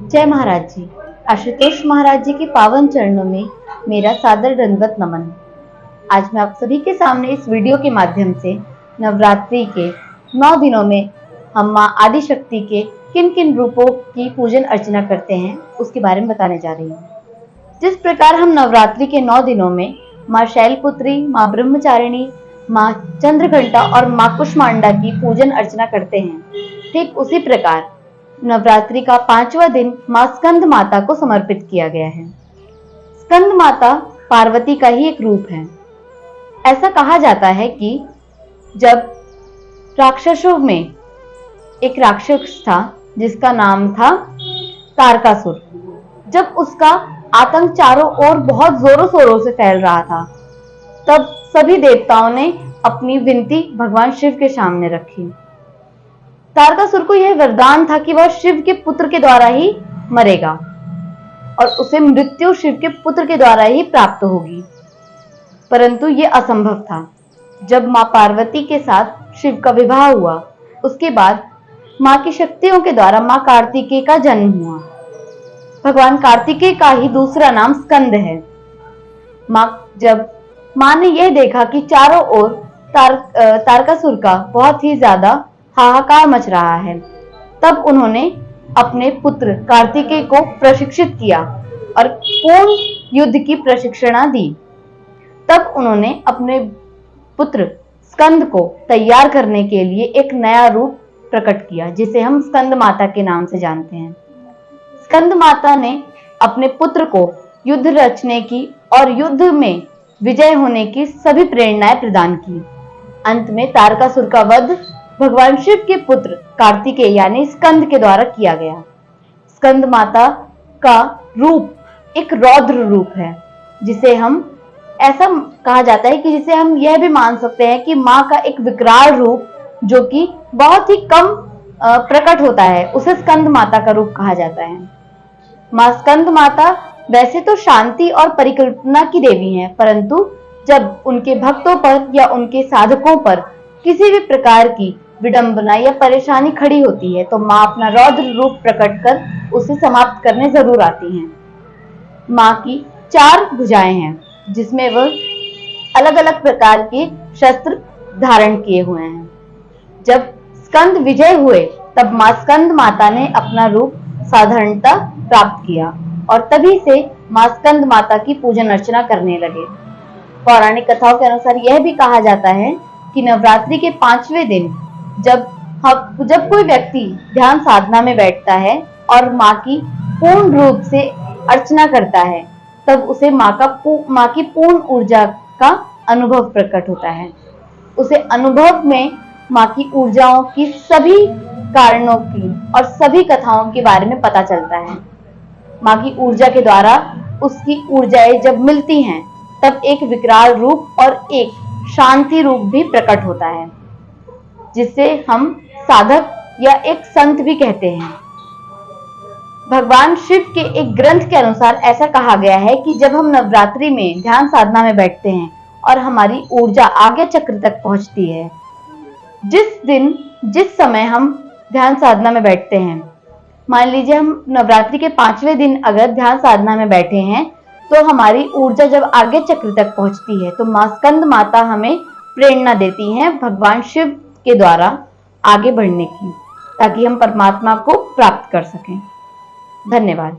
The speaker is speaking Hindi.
जय महाराज जी। आशुतोष महाराज जी के पावन चरणों में मेरा सादर दंडवत नमन। आज मैं आप सभी के सामने इस वीडियो के माध्यम से नवरात्रि के 9 दिनों में हम माँ आदिशक्ति के किन किन रूपों की पूजन अर्चना करते हैं उसके बारे में बताने जा रही हूँ। जिस प्रकार हम नवरात्रि के 9 दिनों में माँ शैलपुत्री, माँ ब्रह्मचारिणी, माँ चंद्रघंटा और माँ कुष्मांडा की पूजन अर्चना करते हैं, ठीक उसी प्रकार नवरात्रि का 5वां दिन माँ स्कंद माता को समर्पित किया गया है। स्कंद माता पार्वती का ही एक रूप है। ऐसा कहा जाता है कि जब राक्षसों में एक राक्षस था जिसका नाम था तारकासुर, जब उसका आतंक चारों ओर बहुत जोरों शोरों से फैल रहा था, तब सभी देवताओं ने अपनी विनती भगवान शिव के सामने रखी। तारकासुर को यह वरदान था कि वह शिव के पुत्र के द्वारा ही मरेगा और उसे मृत्यु शिव के पुत्र के द्वारा ही प्राप्त होगी, परंतु यह असंभव था। जब मां पार्वती के साथ शिव का विवाह हुआ, उसके बाद मां की शक्तियों के द्वारा मां कार्तिकेय का जन्म हुआ। भगवान कार्तिकेय का ही दूसरा नाम स्कंद है। जब मां ने यह देखा कि चारों ओर तारकासुर का बहुत ही ज्यादा हाहाकार मच रहा है, तब उन्होंने अपने पुत्र कार्तिकेय को प्रशिक्षित किया और पूर्ण युद्ध की प्रशिक्षणा दी। तब उन्होंने अपने पुत्र स्कंद को तैयार करने के लिए एक नया रूप प्रकट किया, जिसे हम स्कंद माता के नाम से जानते हैं। स्कंद माता ने अपने पुत्र को युद्ध रचने की और युद्ध में विजय होने की सभी प्रेरणाएं प्रदान की। अंत में तारकासुर का वध भगवान शिव के पुत्र कार्तिकेय यानी स्कंद के द्वारा किया गया। स्कंद माता का रूप एक रौद्र रूप है, जिसे हम ऐसा कहा जाता है कि जिसे हम यह भी मान सकते हैं कि माँ का एक विकराल रूप जो कि बहुत ही कम प्रकट होता है, उसे स्कंद माता का रूप कहा जाता है। माँ स्कंद माता वैसे तो शांति और परिकल्पना की देवी हैं, परंतु जब उनके भक्तों पर या उनके साधकों पर किसी भी प्रकार की विडंबना या परेशानी खड़ी होती है, तो माँ अपना रौद्र रूप प्रकट कर उसे समाप्त करने जरूर आती हैं। माँ की 4 भुजाएं हैं, जिसमें वह अलग अलग प्रकार के शस्त्र धारण किए हुए हैं। जब स्कंद विजय हुए, तब माँ स्कंद माता ने अपना रूप साधारणता प्राप्त किया और तभी से माँ स्कंद माता की पूजन अर्चना करने लगे। पौराणिक कथाओं के अनुसार यह भी कहा जाता है कि नवरात्रि के 5वें दिन जब कोई व्यक्ति ध्यान साधना में बैठता है और माँ की पूर्ण रूप से अर्चना करता है, तब उसे माँ की पूर्ण ऊर्जा का अनुभव प्रकट होता है। उसे अनुभव में माँ की ऊर्जाओं की सभी कारणों की और सभी कथाओं के बारे में पता चलता है। माँ की ऊर्जा के द्वारा उसकी ऊर्जाएं जब मिलती हैं, तब एक विकराल रूप और एक शांति रूप भी प्रकट होता है, जिसे हम साधक या एक संत भी कहते हैं। भगवान शिव के एक ग्रंथ के अनुसार ऐसा कहा गया है कि जब हम नवरात्रि में ध्यान साधना में बैठते हैं और हमारी ऊर्जा आज्ञा चक्र तक पहुंचती है, जिस समय हम ध्यान साधना में बैठते हैं, मान लीजिए हम नवरात्रि के 5वें दिन अगर ध्यान साधना में बैठे हैं, तो हमारी ऊर्जा जब आज्ञा चक्र तक पहुंचती है, तो माँ स्कंद माता हमें प्रेरणा देती हैं भगवान शिव के द्वारा आगे बढ़ने की, ताकि हम परमात्मा को प्राप्त कर सकें। धन्यवाद।